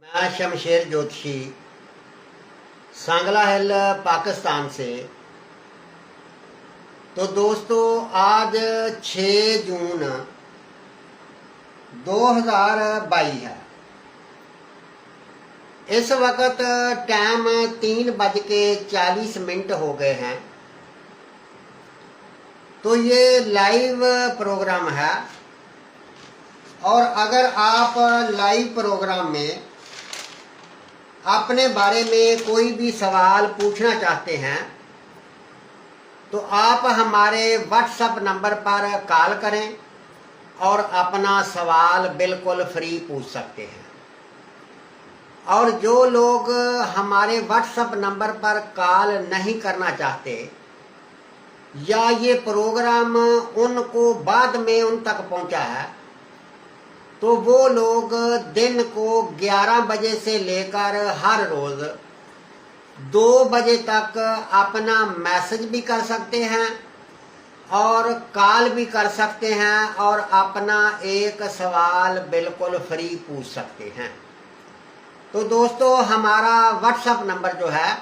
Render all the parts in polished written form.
मैं शमशेर ज्योतिषी सांगला हिल पाकिस्तान से। तो दोस्तों आज 6 जून 2022 है। इस वक्त टाइम 3:40 हो गए हैं। तो ये लाइव प्रोग्राम है और अगर आप लाइव प्रोग्राम में अपने बारे में कोई भी सवाल पूछना चाहते हैं तो आप हमारे व्हाट्सएप नंबर पर कॉल करें और अपना सवाल बिल्कुल फ्री पूछ सकते हैं। और जो लोग हमारे व्हाट्सएप नंबर पर कॉल नहीं करना चाहते या ये प्रोग्राम उनको बाद में उन तक पहुंचा है तो वो लोग दिन को 11 बजे से लेकर हर रोज 2 बजे तक अपना मैसेज भी कर सकते हैं और कॉल भी कर सकते हैं और अपना एक सवाल बिल्कुल फ्री पूछ सकते हैं। तो दोस्तों हमारा व्हाट्सएप नंबर जो है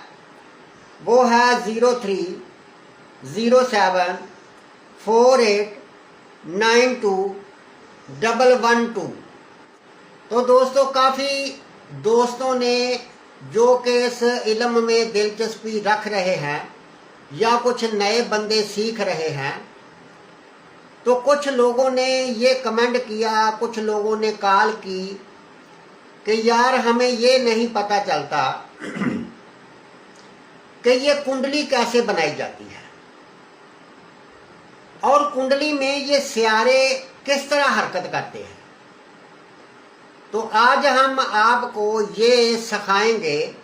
वो है 0307489212। तो दोस्तों काफ़ी दोस्तों ने जो कि इस इल्म में दिलचस्पी रख रहे हैं या कुछ नए बंदे सीख रहे हैं, तो कुछ लोगों ने ये कमेंट किया, कुछ लोगों ने कॉल की कि यार हमें ये नहीं पता चलता कि ये कुंडली कैसे बनाई जाती है और कुंडली में ये सियारे किस तरह हरकत करते हैं। तो आज हम आपको ये सिखाएंगे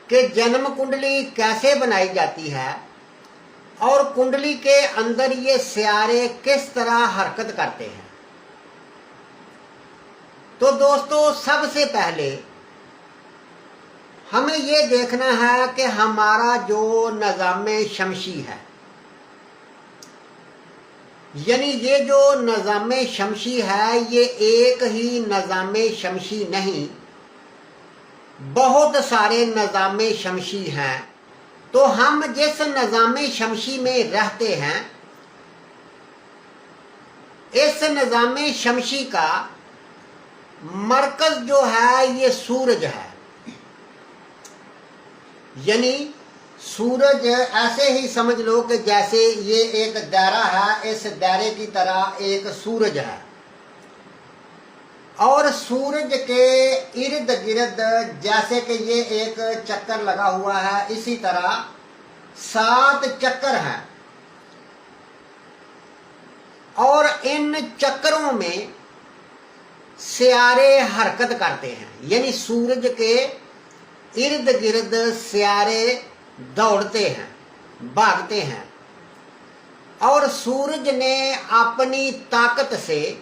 कि जन्म कुंडली कैसे बनाई जाती है और कुंडली के अंदर ये सियारे किस तरह हरकत करते हैं। तो दोस्तों सबसे पहले हमें ये देखना है कि हमारा जो निज़ाम शमसी है, यानी ये जो निज़ाम शमसी है ये एक ही निज़ाम शमसी नहीं, बहुत सारे निज़ाम शमसी हैं। तो हम जिस निज़ाम शमसी में रहते हैं इस निज़ाम शमसी का मरकज जो है ये सूरज है। यानी सूरज ऐसे ही समझ लो कि जैसे ये एक दायरा है, इस दायरे की तरह एक सूरज है और सूरज के इर्द गिर्द जैसे कि ये एक चक्कर लगा हुआ है, इसी तरह 7 चक्कर हैं और इन चक्करों में सियारे हरकत करते हैं। यानी सूरज के इर्द गिर्द सियारे दौड़ते हैं, भागते हैं और सूरज ने अपनी ताकत से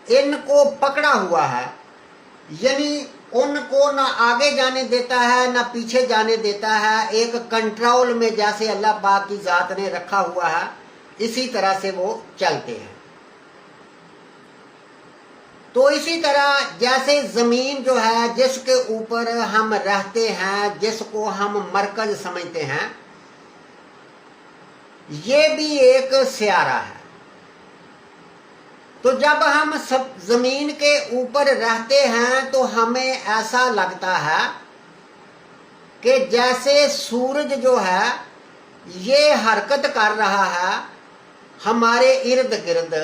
इनको पकड़ा हुआ है। यानी उनको ना आगे जाने देता है ना पीछे जाने देता है, एक कंट्रोल में जैसे अल्लाह पाक की जात ने रखा हुआ है इसी तरह से वो चलते हैं। तो इसी तरह जैसे ज़मीन जो है जिसके ऊपर हम रहते हैं, जिसको हम मरकज समझते हैं, ये भी एक सियारा है। तो जब हम सब ज़मीन के ऊपर रहते हैं तो हमें ऐसा लगता है कि जैसे सूरज जो है ये हरकत कर रहा है हमारे इर्द गिर्द,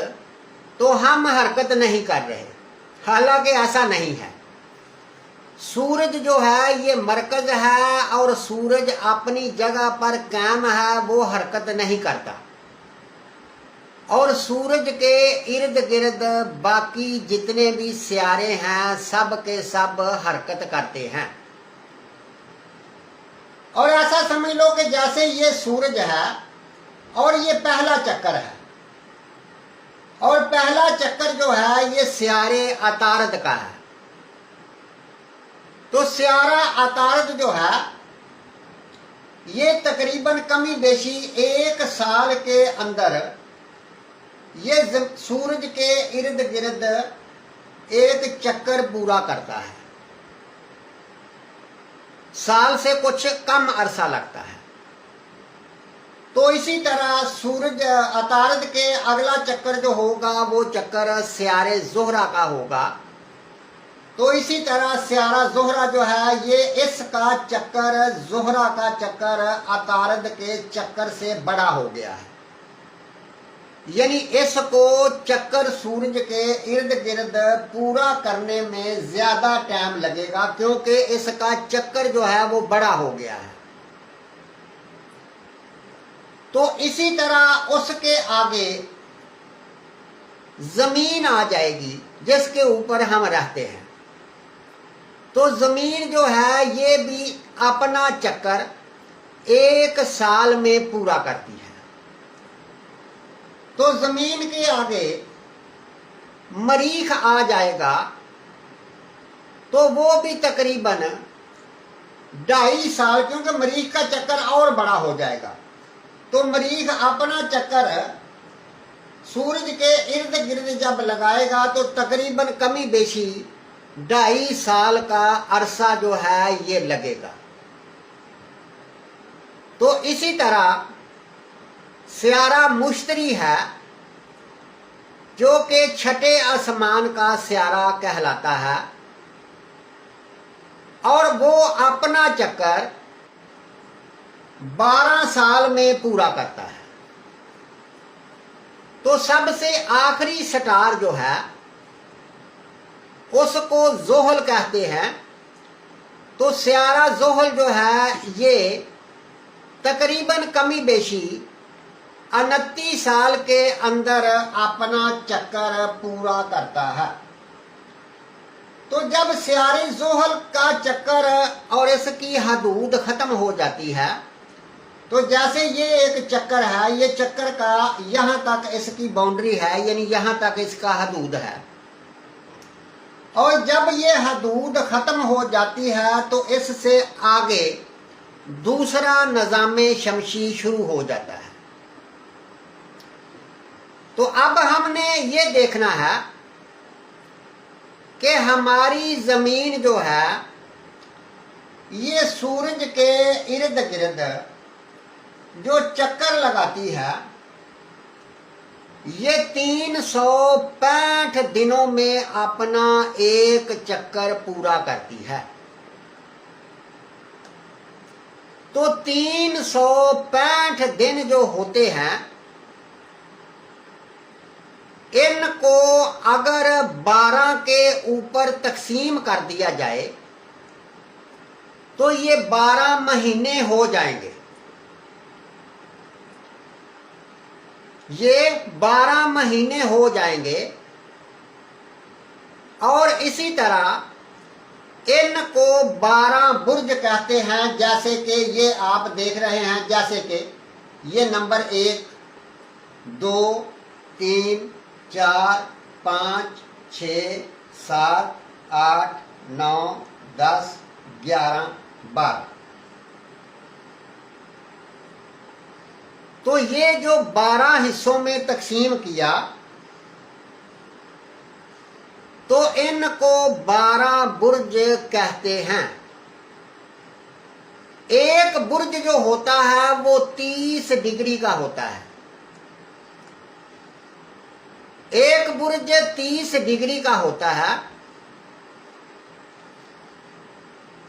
तो हम हरकत नहीं कर रहे। हालांकि ऐसा नहीं है। सूरज जो है ये मरकज है और सूरज अपनी जगह पर कायम है, वो हरकत नहीं करता और सूरज के इर्द गिर्द बाकी जितने भी सियारे हैं सब के सब हरकत करते हैं। और ऐसा समझ लो कि जैसे ये सूरज है और ये पहला चक्कर है और पहला चक्कर जो है ये सियारे अतारद का है। तो सियारा अतारद जो है ये तकरीबन कमी बेशी 1 साल के अंदर ये सूरज के इर्द गिर्द एक चक्कर पूरा करता है। साल से कुछ कम अरसा लगता है। तो इसी तरह सूरज अतारद के अगला चक्कर जो होगा वो चक्कर स्यारे ज़ोहरा का होगा। तो इसी तरह स्यारा ज़ोहरा जो है ये इसका चक्कर ज़ोहरा का चक्कर अतारद के चक्कर से बड़ा हो गया है, यानी इसको चक्कर सूरज के इर्द गिर्द पूरा करने में ज्यादा टाइम लगेगा, क्योंकि इसका चक्कर जो है वो बड़ा हो गया है। तो इसी तरह उसके आगे जमीन आ जाएगी जिसके ऊपर हम रहते हैं। तो जमीन जो है ये भी अपना चक्कर 1 साल में पूरा करती है। तो जमीन के आगे मरीख आ जाएगा, तो वो भी तकरीबन 2.5 साल, क्योंकि मरीख का चक्कर और बड़ा हो जाएगा। तो मरीख अपना चक्कर सूरज के इर्द गिर्द जब लगाएगा तो तकरीबन कमी बेशी 2.5 साल का अरसा जो है ये लगेगा। तो इसी तरह स्यारा मुश्तरी है जो कि छठे आसमान का स्यारा कहलाता है, और वो अपना चक्कर 12 साल में पूरा करता है। तो सबसे आखिरी स्टार जो है उसको जोहल कहते हैं। तो स्यारा जोहल जो है ये तकरीबन कमी बेशी 29 साल के अंदर अपना चक्कर पूरा करता है। तो जब स्यारे जोहल का चक्कर और इसकी हदूद खत्म हो जाती है, तो जैसे ये एक चक्कर है, ये चक्कर का यहां तक इसकी बाउंड्री है, यानी यहां तक इसका हदूद है, और जब ये हदूद खत्म हो जाती है तो इससे आगे दूसरा निज़ामे शमसी शुरू हो जाता है। तो अब हमने ये देखना है कि हमारी जमीन जो है ये सूरज के इर्द गिर्द जो चक्कर लगाती है ये 365 दिनों में अपना एक चक्कर पूरा करती है। तो 365 दिन जो होते हैं इनको अगर 12 के ऊपर तकसीम कर दिया जाए तो ये 12 महीने हो जाएंगे। ये 12 महीने हो जाएंगे, और इसी तरह इनको 12 बुर्ज कहते हैं। जैसे कि ये आप देख रहे हैं, जैसे कि ये नंबर 1, 2, 3, 4, 5, 6, 7, 8, 9, 10, 11, 12। तो ये जो 12 हिस्सों में तकसीम किया तो इनको 12 बुर्ज कहते हैं। एक बुर्ज जो होता है वो 30 डिग्री का होता है। एक बुर्ज 30 डिग्री का होता है।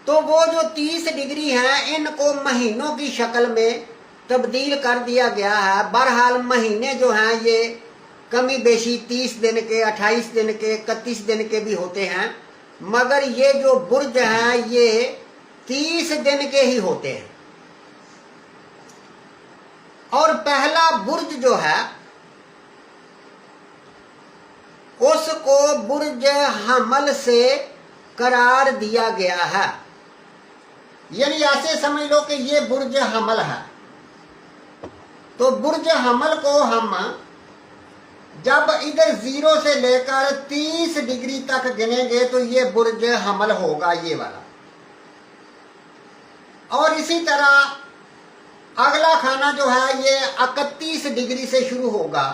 तो वो जो 30 डिग्री है इनको महीनों की शक्ल में तब्दील कर दिया गया है। बहरहाल महीने जो हैं ये कमी बेशी 30 दिन के, 28 दिन के, 31 दिन के भी होते हैं, मगर ये जो बुर्ज हैं ये 30 दिन के ही होते हैं। और पहला बुर्ज जो है उसको बुर्ज हमल से करार दिया गया है। यानी ऐसे समझ लो कि ये बुर्ज हमल है। तो बुर्ज हमल को हम जब इधर 0 से लेकर 30 डिग्री तक गिनेंगे तो ये बुर्ज हमल होगा, ये वाला। और इसी तरह अगला खाना जो है ये 31 डिग्री से शुरू होगा,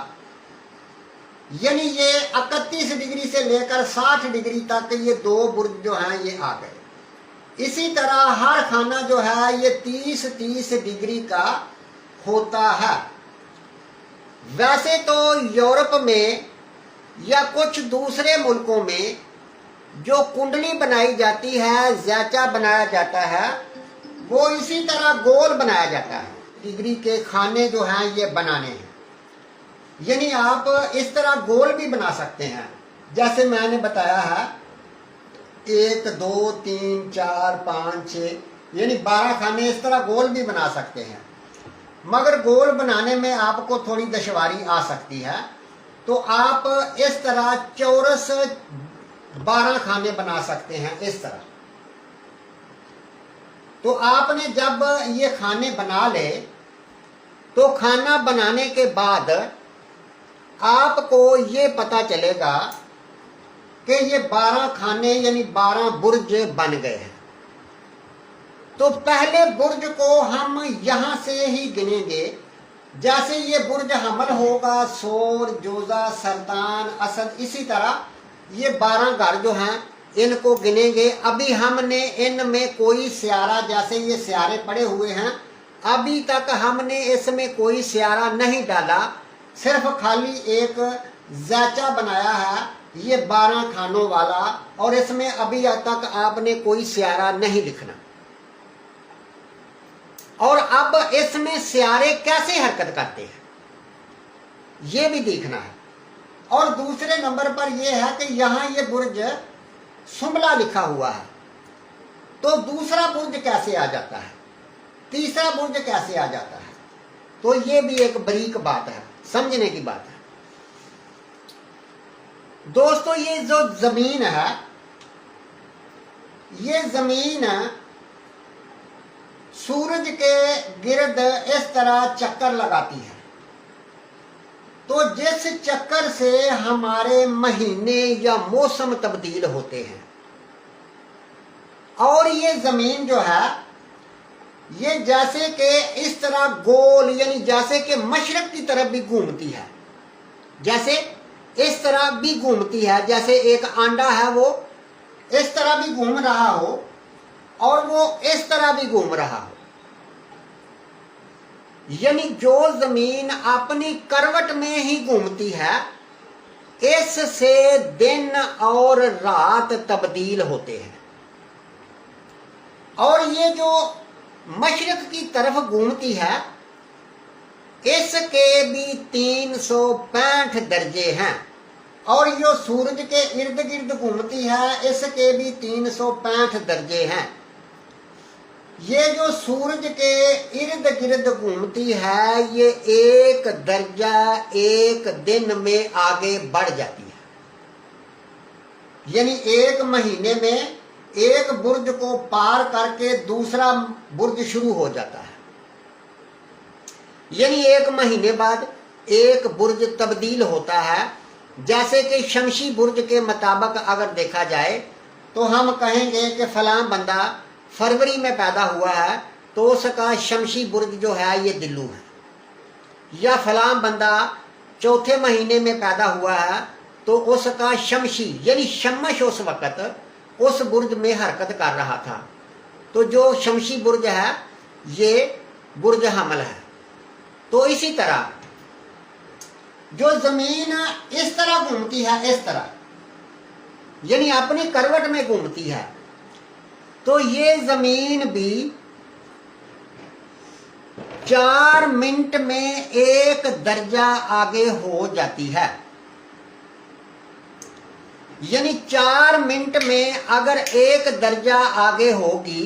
यानी ये 31 डिग्री से लेकर 60 डिग्री तक ये 2 बुर्ज जो हैं ये आ गए। इसी तरह हर खाना जो है ये 30-30 डिग्री का होता है। वैसे तो यूरोप में या कुछ दूसरे मुल्कों में जो कुंडली बनाई जाती है, ज़ैचा बनाया जाता है, वो इसी तरह गोल बनाया जाता है। डिग्री के खाने जो हैं ये बनाने हैं, यानी आप इस तरह गोल भी बना सकते हैं, जैसे मैंने बताया है 1 2 3 4 5 6 यानी 12 खाने इस तरह गोल भी बना सकते हैं। मगर गोल बनाने में आपको थोड़ी दुश्वारी आ सकती है, तो आप इस तरह चौरस 12 खाने बना सकते हैं इस तरह। तो आपने जब ये खाने बना ले, तो खाना बनाने के बाद आपको ये पता चलेगा कि ये 12 खाने यानी 12 बुर्ज बन गए हैं। तो पहले बुर्ज को हम यहां से ही गिनेंगे। जैसे ये बुर्ज हमल होगा, सोर, जोजा, सरतान, असद, इसी तरह ये 12 घर जो हैं इनको गिनेंगे। अभी हमने इनमें कोई स्यारा, जैसे ये स्यारे पड़े हुए हैं, अभी तक हमने इसमें कोई स्यारा नहीं डाला, सिर्फ खाली एक ज़ैचा बनाया है ये 12 खानों वाला, और इसमें अभी तक आपने कोई स्यारा नहीं लिखना। और अब इसमें स्यारे कैसे हरकत करते हैं ये भी देखना है। और दूसरे नंबर पर यह है कि यहां ये बुर्ज सुमला लिखा हुआ है, तो दूसरा बुर्ज कैसे आ जाता है, तीसरा बुर्ज कैसे आ जाता है, तो ये भी एक बारीक बात है, समझने की बात है। दोस्तों ये जो जमीन है, ये जमीन सूरज के गिर्द इस तरह चक्कर लगाती है। तो जिस चक्कर से हमारे महीने या मौसम तब्दील होते हैं, और ये जमीन जो है ये जैसे कि इस तरह गोल, यानी जैसे कि मशरक की तरफ भी घूमती है, जैसे इस तरह भी घूमती है, जैसे एक अंडा है वो इस तरह भी घूम रहा हो और वो इस तरह भी घूम रहा हो। यानी जो जमीन अपनी करवट में ही घूमती है, इससे दिन और रात तब्दील होते हैं। और ये जो मशरक की तरफ घूमती है, इसके भी 365 दर्जे हैं, और जो सूरज के इर्द गिर्द घूमती है इसके भी 365 दर्जे हैं। ये जो सूरज के इर्द गिर्द घूमती है, ये एक दर्जा एक दिन में आगे बढ़ जाती है। यानी एक महीने में एक बुर्ज को पार करके दूसरा बुर्ज शुरू हो जाता है। यानी एक महीने बाद एक बुर्ज तब्दील होता है। जैसे कि शमशी बुर्ज के मुताबिक अगर देखा जाए तो हम कहेंगे कि फलां बंदा फरवरी में पैदा हुआ है तो उसका शमशी बुर्ज जो है ये दिल्लू है, या फलां बंदा चौथे महीने में पैदा हुआ है तो उसका शमशी यानी शमश उस वक़्त उस बुर्ज में हरकत कर रहा था। तो जो शमशी बुर्ज है ये बुर्ज हमल है। तो इसी तरह जो जमीन इस तरह घूमती है, इस तरह यानी अपनी करवट में घूमती है, तो ये जमीन भी 4 मिनट में एक दर्जा आगे हो जाती है। यानी 4 मिनट में अगर एक दर्जा आगे होगी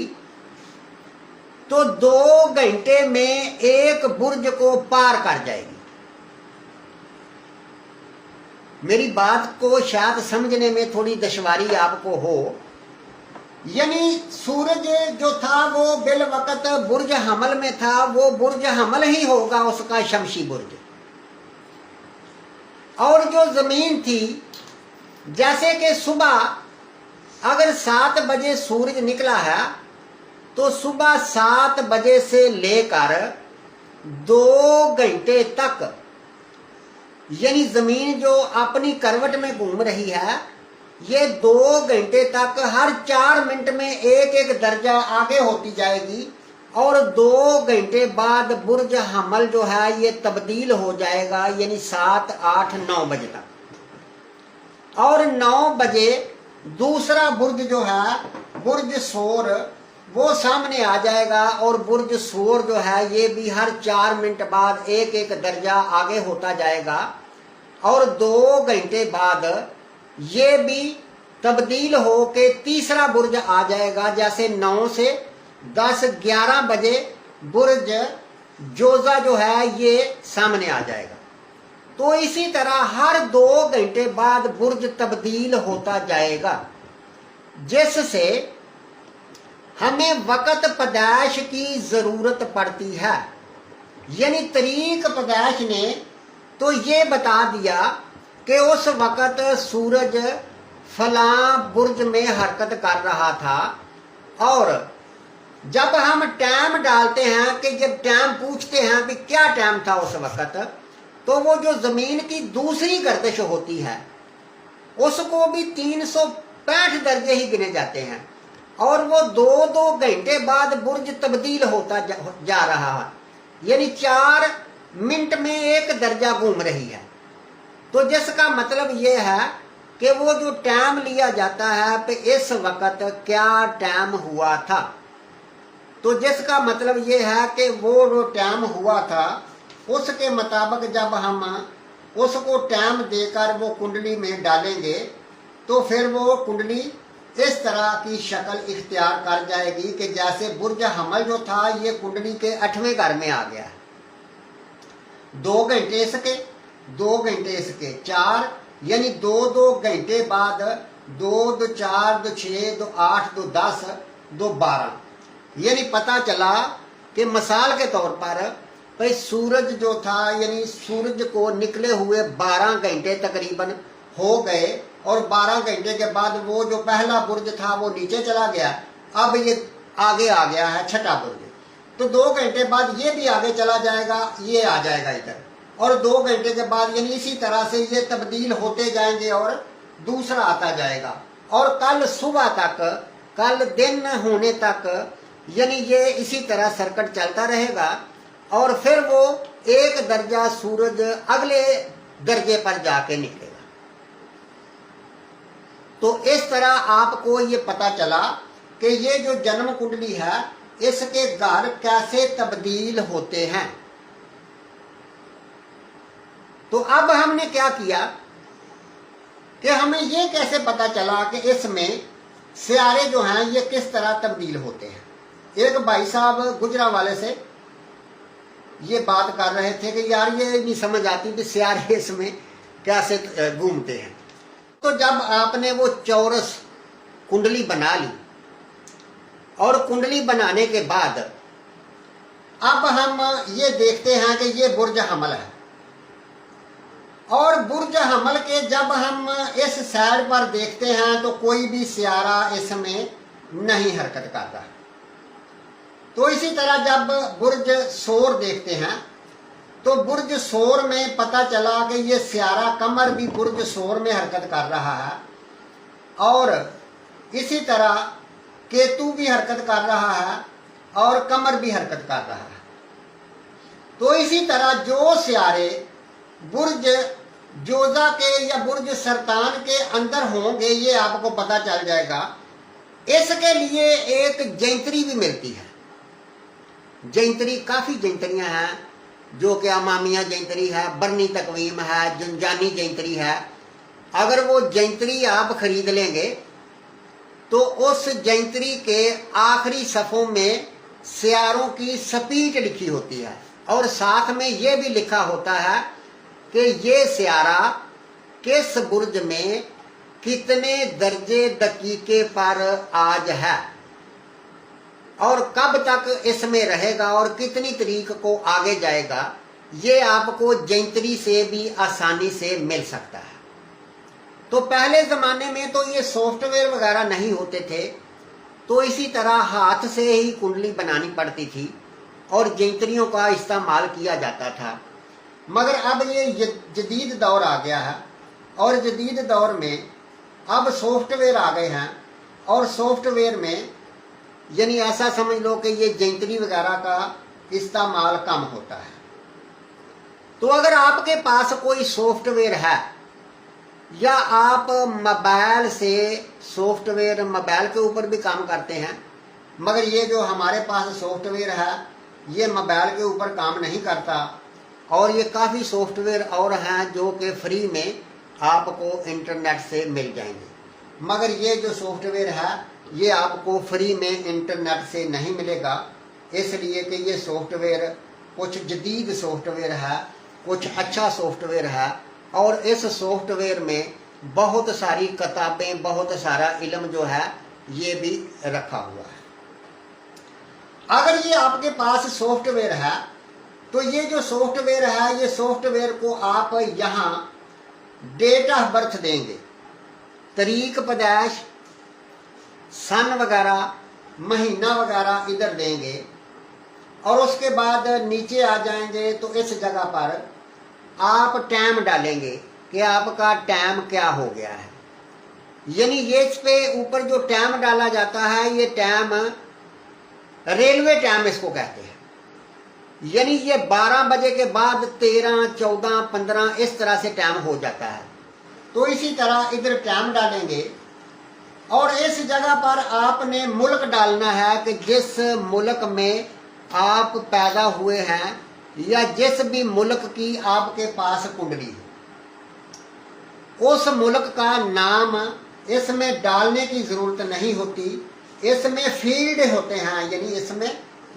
तो 2 घंटे में एक बुर्ज को पार कर जाएगी। मेरी बात को शायद समझने में थोड़ी दुश्वारी आपको हो। यानी सूरज जो था वो बिल वक़्त बुर्ज हमल में था, वो बुर्ज हमल ही होगा उसका शमशी बुर्ज। और जो जमीन थी, जैसे कि सुबह अगर 7 बजे सूरज निकला है तो सुबह 7 बजे से लेकर 2 घंटे तक यानी जमीन जो अपनी करवट में घूम रही है, ये 2 घंटे तक हर 4 मिनट में एक एक दर्जा आगे होती जाएगी और 2 घंटे बाद बुर्ज हमल जो है ये तब्दील हो जाएगा, यानी 7, 8, 9 बजे तक। और 9 बजे दूसरा बुर्ज जो है बुर्ज सोर वो सामने आ जाएगा और बुर्ज सोर जो है ये भी हर 4 मिनट बाद एक एक दर्जा आगे होता जाएगा और 2 घंटे बाद ये भी तब्दील हो के तीसरा बुर्ज आ जाएगा। जैसे 9 से 10, 11 बजे बुर्ज जोजा जो है ये सामने आ जाएगा। तो इसी तरह हर 2 घंटे बाद बुर्ज तब्दील होता जाएगा, जिससे हमें वक़्त पैदाइश की जरूरत पड़ती है। यानी तरीक पैदाइश ने तो ये बता दिया कि उस वक़्त सूरज फलां बुर्ज में हरकत कर रहा था, और जब हम टाइम डालते हैं कि जब टाइम पूछते हैं कि क्या टाइम था उस वक़्त, तो वो जो ज़मीन की दूसरी गर्दिश होती है उसको भी 365 दर्जे ही गिने जाते हैं और वो 2-2 घंटे बाद बुर्ज तब्दील होता जा रहा है, यानी 4 मिनट में एक दर्जा घूम रही है। तो जिसका मतलब ये है कि वो जो टाइम लिया जाता है कि इस वक़्त क्या टाइम हुआ था, तो जिसका मतलब ये है कि वो जो टाइम हुआ था उसके मुताबिक जब हम उसको टाइम देकर वो कुंडली में डालेंगे तो फिर वो कुंडली इस तरह की शक्ल इख्तियार कर जाएगी कि जैसे बुर्ज हमल जो था ये कुंडली के 8वें घर में आ गया। 2 घंटे इसके, 2 घंटे इसके, 4, यानी 2-2 घंटे बाद 2, 2, 4, 2, 6, 2, 8, 2, 10, 2, 12, यानी पता चला कि मिसाल के तौर पर भाई सूरज जो था यानी सूरज को निकले हुए 12 घंटे तकरीबन हो गए और 12 घंटे के बाद वो जो पहला बुर्ज था वो नीचे चला गया, अब ये आगे आ गया है 6ठा बुर्ज। तो 2 घंटे बाद ये भी आगे चला जाएगा, ये आ जाएगा इधर, और 2 घंटे के बाद यानी इसी तरह से ये तब्दील होते जाएंगे और दूसरा आता जाएगा। और कल सुबह तक, कल दिन होने तक यानी ये इसी तरह सर्किट चलता रहेगा और फिर वो एक दर्जा सूरज अगले दर्जे पर जाके निकलेगा। तो इस तरह आपको ये पता चला कि ये जो जन्म कुंडली है इसके घर कैसे तब्दील होते हैं। तो अब हमने क्या किया कि हमें ये कैसे पता चला कि इसमें सियारे जो हैं ये किस तरह तब्दील होते हैं। एक भाई साहब गुजरांवाले से ये बात कर रहे थे कि यार ये नहीं समझ आती कि सियारे इसमें कैसे घूमते हैं। तो जब आपने वो चौरस कुंडली बना ली और कुंडली बनाने के बाद अब हम ये देखते हैं कि ये बुर्ज हमल है, और बुर्ज हमल के जब हम इस साइड पर देखते हैं तो कोई भी सियारा इसमें नहीं हरकत करता। तो इसी तरह जब बुर्ज सोर देखते हैं तो बुर्ज सोर में पता चला कि ये सियारा कमर भी बुर्ज सोर में हरकत कर रहा है, और इसी तरह केतु भी हरकत कर रहा है और कमर भी हरकत कर रहा है। तो इसी तरह जो सियारे बुर्ज जोजा के या बुर्ज सरतान के अंदर होंगे ये आपको पता चल जाएगा। इसके लिए एक जैंतरी भी मिलती है। जैंतरी, काफ़ी जैंतरियाँ हैं, जो कि अमामिया जैंतरी है, बरनी तकवीम है, जुंजानी जैंतरी है। अगर वो जैंतरी आप खरीद लेंगे तो उस जैंतरी के आखिरी सफ़ों में सियारों की स्पीड लिखी होती है और साथ में ये भी लिखा होता है कि ये सियारा किस बुर्ज में कितने दर्जे दकीके पर आज है और कब तक इसमें रहेगा और कितनी तारीख को आगे जाएगा। ये आपको जैंतरी से भी आसानी से मिल सकता है। तो पहले ज़माने में तो ये सॉफ्टवेयर वगैरह नहीं होते थे, तो इसी तरह हाथ से ही कुंडली बनानी पड़ती थी और जैंतरियों का इस्तेमाल किया जाता था। मगर अब ये जदीद दौर आ गया है और जदीद दौर में अब सॉफ्टवेयर आ गए हैं और सॉफ्टवेयर में यानी ऐसा समझ लो कि ये जंतरी वगैरह का इस्तेमाल कम होता है। तो अगर आपके पास कोई सॉफ्टवेयर है या आप मोबाइल से सॉफ्टवेयर मोबाइल के ऊपर भी काम करते हैं, मगर ये जो हमारे पास सॉफ्टवेयर है ये मोबाइल के ऊपर काम नहीं करता, और ये काफ़ी सॉफ्टवेयर और हैं जो कि फ्री में आपको इंटरनेट से मिल जाएंगे, मगर ये जो सॉफ्टवेयर है ये आपको फ्री में इंटरनेट से नहीं मिलेगा, इसलिए कि ये सॉफ्टवेयर कुछ जदीद सॉफ्टवेयर है, कुछ अच्छा सॉफ्टवेयर है, और इस सॉफ्टवेयर में बहुत सारी किताबें, बहुत सारा इल्म जो है ये भी रखा हुआ है। अगर ये आपके पास सॉफ्टवेयर है तो ये जो सॉफ्टवेयर है ये सॉफ्टवेयर को आप यहाँ डेट ऑफ बर्थ देंगे, तारीख पैदाइश, सन वगैरह, महीना वगैरह इधर देंगे, और उसके बाद नीचे आ जाएंगे तो इस जगह पर आप टाइम डालेंगे कि आपका टाइम क्या हो गया है। यानी ये इस पे ऊपर जो टाइम डाला जाता है ये टाइम रेलवे टाइम इसको कहते हैं, यानी ये 12 बजे के बाद 13, 14, 15 इस तरह से टाइम हो जाता है। तो इसी तरह इधर टाइम डालेंगे और इस जगह पर आपने मुल्क डालना है कि जिस मुल्क में आप पैदा हुए हैं या जिस भी मुल्क की आपके पास कुंडली है उस मुल्क का नाम इसमें डालने की ज़रूरत नहीं होती, इसमें फील्ड होते हैं। यानी इसमें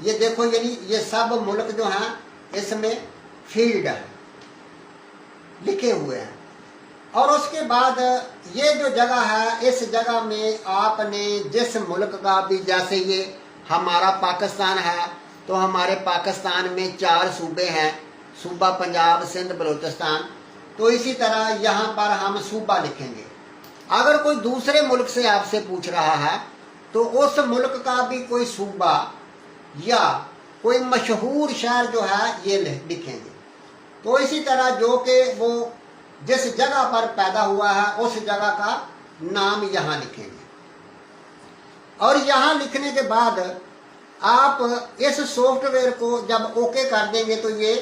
ये देखो, यानी ये सब मुल्क जो हैं इसमें फील्ड है लिखे हुए हैं, और उसके बाद ये जो जगह है इस जगह में आपने जिस मुल्क का भी, जैसे ये हमारा पाकिस्तान है तो हमारे पाकिस्तान में 4 सूबे हैं, सूबा पंजाब, सिंध, बलूचिस्तान, तो इसी तरह यहाँ पर हम सूबा लिखेंगे। अगर कोई दूसरे मुल्क से आपसे पूछ रहा है तो उस मुल्क का भी कोई सूबा या कोई मशहूर शहर जो है ये लिखेंगे। तो इसी तरह जो कि वो जिस जगह पर पैदा हुआ है उस जगह का नाम यहाँ लिखेंगे, और यहाँ लिखने के बाद आप इस सॉफ्टवेयर को जब ओके कर देंगे तो ये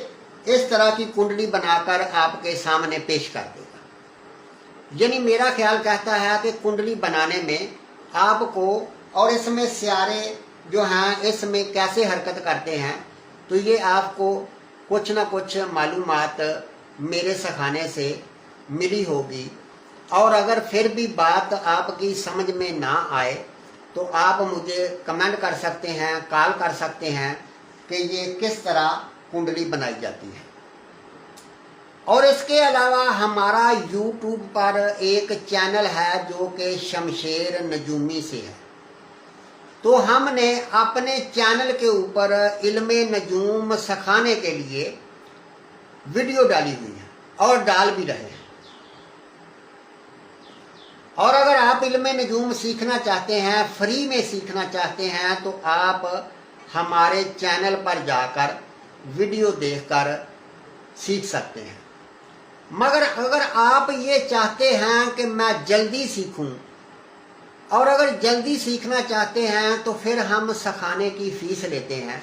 इस तरह की कुंडली बनाकर आपके सामने पेश कर देगा। यानी मेरा ख्याल कहता है कि कुंडली बनाने में आपको, और इसमें सियारे जो हैं इसमें कैसे हरकत करते हैं, तो ये आपको कुछ ना कुछ मालूमात मेरे सिखाने से मिली होगी। और अगर फिर भी बात आपकी समझ में ना आए तो आप मुझे कमेंट कर सकते हैं, कॉल कर सकते हैं कि ये किस तरह कुंडली बनाई जाती है। और इसके अलावा हमारा YouTube पर एक चैनल है जो कि शमशेर नजूमी से है, तो हमने अपने चैनल के ऊपर इल्मे नजूम सिखाने के लिए वीडियो डाली हुई है और डाल भी रहे हैं। और अगर आप इल्मे नजूम सीखना चाहते हैं, फ्री में सीखना चाहते हैं, तो आप हमारे चैनल पर जाकर वीडियो देखकर सीख सकते हैं। मगर अगर आप ये चाहते हैं कि मैं जल्दी सीखूं, और अगर जल्दी सीखना चाहते हैं तो फिर हम सिखाने की फ़ीस लेते हैं,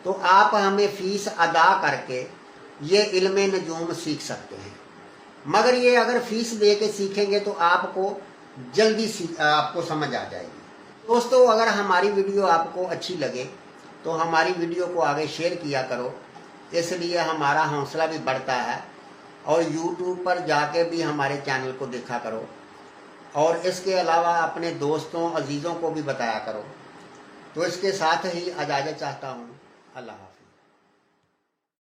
तो आप हमें फ़ीस अदा करके ये इल्मे नजूम सीख सकते हैं। मगर ये अगर फ़ीस दे के सीखेंगे तो आपको जल्दी आपको समझ आ जाएगी। दोस्तों, अगर हमारी वीडियो आपको अच्छी लगे तो हमारी वीडियो को आगे शेयर किया करो, इसलिए हमारा हौसला भी बढ़ता है। और YouTube पर जाके भी हमारे चैनल को देखा करो, और इसके अलावा अपने दोस्तों अजीज़ों को भी बताया करो। तो इसके साथ ही इजाज़त चाहता हूँ। अल्लाह हाफ़िज़।